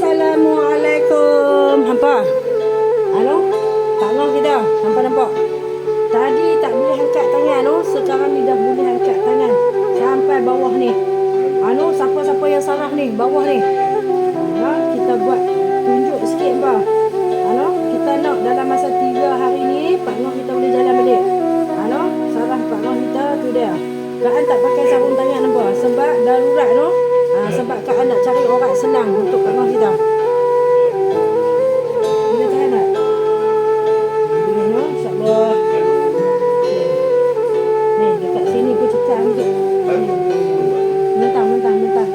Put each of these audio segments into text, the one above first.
Assalamualaikum. Hampa. Anu, tangan kita. Hampa nampak. Tadi tak boleh angkat tangan tu, sekarang ni dah boleh angkat tangan sampai bawah ni. Anu, siapa-siapa yang saraf ni, bawah ni. Kita buat tunjuk sikit hampa. Anu, kita nak dalam masa 3 hari ni Pak Noh kita boleh jalan balik. Anu, saraf Pak Noh kita tu dia. Kak tak pakai sarung tangan nampak sebab darurat tu. Sebab Kak nak cari orang senang untuk Pak Noh kita. Boleh tahan tak? Boleh no, insya-Allah. Ni dekat sini pun cekam sikit. Mentang. Mentang ni. Tak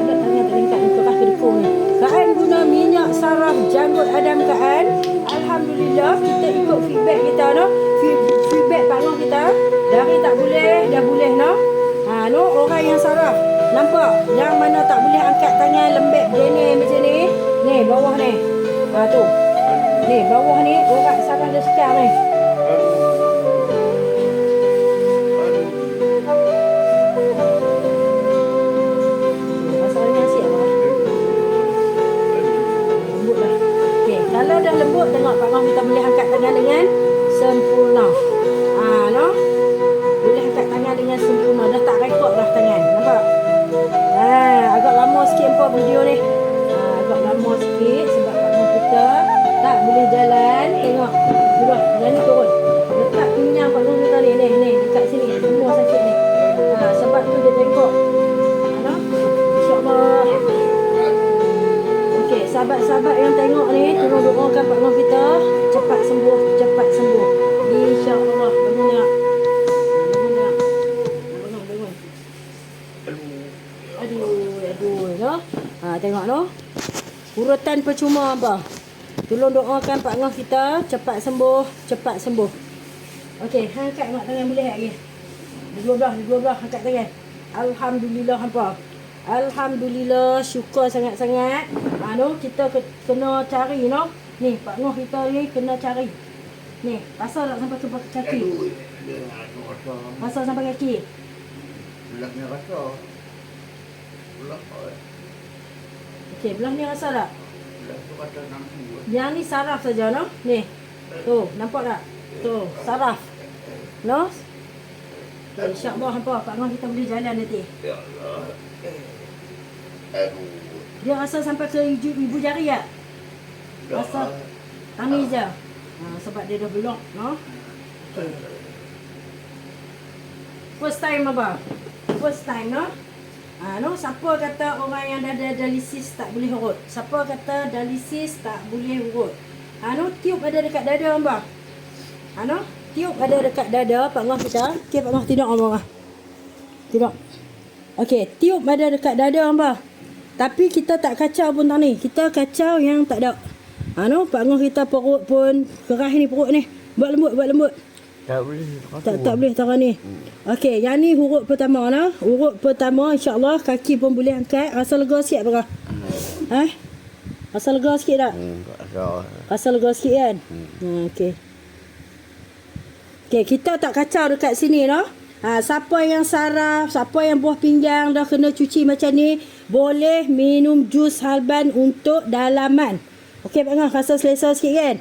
ada tangan tak lengkap untuk kaki dekung ni. Kak guna minyak saraf janggut Adam Kak. Alhamdulillah kita ikut feedback kita no. Feedback Pak Noh kita dari tak boleh dah boleh no. No, orang yang saraf nampak yang mana tak boleh angkat tangan lembek gini macam ni. Ni bawah ni. Tu. Ni bawah ni orang saraf dia sekarang ni. Pasal dengan siap lah. Lembut lah. Okey, kalau dah lembut tengok Pak Noh kita boleh angkat tangan dengan sempurna. No. Boleh angkat tangan dengan sempurna. Dah tak rekod dah tangan. Nampak? Agak lama sikit apa video ni. Agak lama sikit sebab Pak Noh kita tak boleh jalan. Tengok. Duduk. Jalan ni turun. Letak pinggang Pak Noh kita ni. Ni. Dekat sini. Semua sakit ni. Sebab tu dia tengok. InsyaAllah. Okey. Sahabat-sahabat yang tengok ni. Tolong doakan Pak Noh kita. Cepat sembuh. Cepat sembuh. InsyaAllah. Banyak. Aduh, no. Tengok no. Urutan percuma apa. Tolong doakan Pak Noh kita cepat sembuh. Okey, angkat mak tangan boleh lagi. Dua belah angkat tangan. Alhamdulillah hampa. Alhamdulillah, syukur sangat-sangat. No, kita kena cari no. Ni Pak Noh kita ni kena cari. Ni, pasal tak sampai ke kaki. Pasal sampai kaki. Belaknya rasa. Okey, belah ni rasa tak? Belah tu kata nampu. Yang ni saraf saja no. Ni. Tu, nampak tak? Tu, saraf. No? InsyaAllah hampa Pak Noh kita boleh jalan nanti. Ya Allah. Aduh. Dia rasa sampai ke ibu jari tak? Rasa tangi je. Sebab dia dah belok, no? Okay. First time apa? First time, no? No, siapa kata orang yang dah ada dialisis tak boleh urut? Siapa kata dialisis tak boleh urut? No, tiup ada dekat dada hamba. No, tiup ada dekat dada Pak Noh kita. Okey, Pak Noh tidak hamba. Tidak. Okey, tiup ada dekat dada hamba. Tapi kita tak kacau pun tang ni. Kita kacau yang tak ada. No, Pak Noh kita perut pun keras ni perut ni. Buat lembut. Tak boleh. Tak boleh taruh ni. Okey, yang ni huruf pertama nah. Huruf pertama insya-Allah kaki pun boleh angkat. Rasa lega sikit apa? Rasa lega sikit tak? Rasa lega sikit kan? Okey. Okey, kita tak kacau dekat sini noh. Siapa yang saraf, siapa yang buah pinggang dah kena cuci macam ni, boleh minum jus halban untuk dalaman. Okey, Pak Noh rasa selesa sikit kan?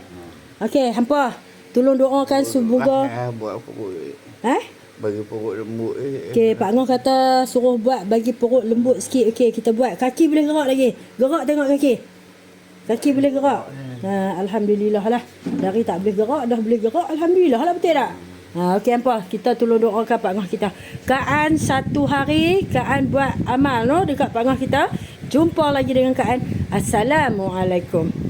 Okey, hampa tolong doakan semoga Buat perut. Bagi perut lembut. Okey, Pak Noh kata suruh buat bagi perut lembut sikit. Okey, kita buat. Kaki boleh gerak lagi. Gerak tengok kaki. Kaki boleh gerak. Alhamdulillah lah. Dari tak boleh gerak dah boleh gerak. Alhamdulillah lah, betul tak? Okey hampa, kita tolong doakan Pak Noh kita. Kaan satu hari, Kaan buat amal no dekat Pak Noh kita. Jumpa lagi dengan Kaan. Assalamualaikum.